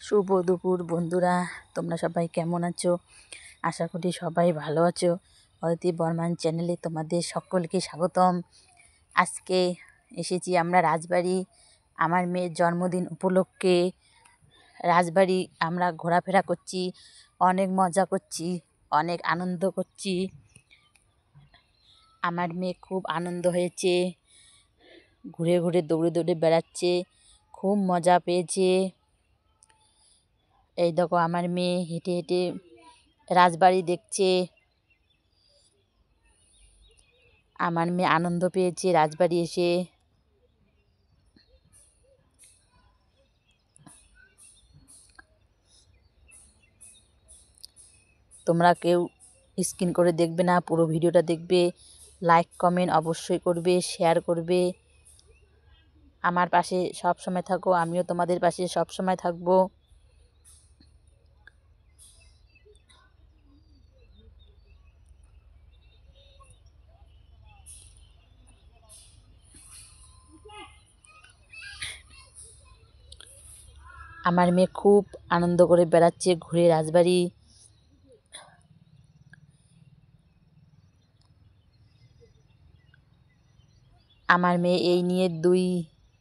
শুভ দুপুর বন্ধুরা, তোমরা সবাই কেমন আছো? আশা করি সবাই ভালো আছো। অদিতি বর্মন চ্যানেলে তোমাদের সকলকে স্বাগতম। আজকে এসেছি আমরা রাজবাড়ি। আমার মেয়ের জন্মদিন উপলক্ষে রাজবাড়ি আমরা ঘোরাফেরা করছি, অনেক মজা করছি, অনেক আনন্দ করছি। আমার মেয়ে খুব আনন্দ হয়েছে, ঘুরে ঘুরে দৌড়ে দৌড়ে বেড়াচ্ছে, খুব মজা পেয়েছে। এই দেখো আমার মেয়ে হেঁটে হেঁটে রাজবাড়ি দেখছে। আমার মেয়ে আনন্দ পেয়েছে রাজবাড়ি এসে। তোমরা কেউ স্কিপ করে দেখবে না, পুরো ভিডিওটা দেখবে। লাইক কমেন্ট অবশ্যই করবে, শেয়ার করবে। আমার পাশে সব সময় থাকো, আমিও তোমাদের পাশে সব সময় থাকবো। আমার মেয়ে খুব আনন্দ করে বেড়াচ্ছে ঘুরে রাজবাড়ি। আমার মেয়ে এই নিয়ে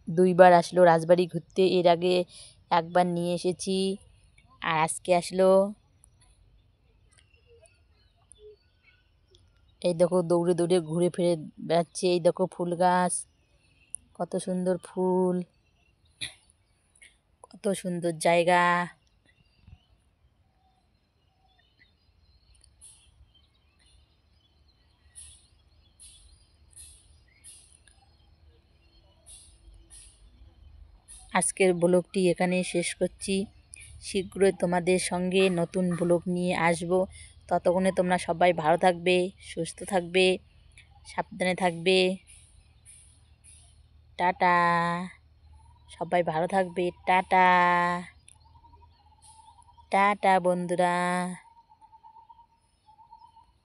দুইবার আসলো রাজবাড়ি ঘুরতে। এর আগে একবার নিয়ে এসেছি, আর আজকে আসলো। এই দেখো দৌড়ে দৌড়ে ঘুরে ফিরে বেড়াচ্ছে। এই দেখো ফুল গাছ, কত সুন্দর ফুল, কত সুন্দর জায়গা। আজকের ব্লগটি এখানেই শেষ করছি। শীঘ্রই তোমাদের সঙ্গে নতুন ব্লগ নিয়ে আসব। ততক্ষণে তোমরা সবাই ভালো থাকবে, সুস্থ থাকবে, সাবধানে থাকবে। টাটা, সবাই ভালো থাকবে। টাটা টাটা বন্ধুরা।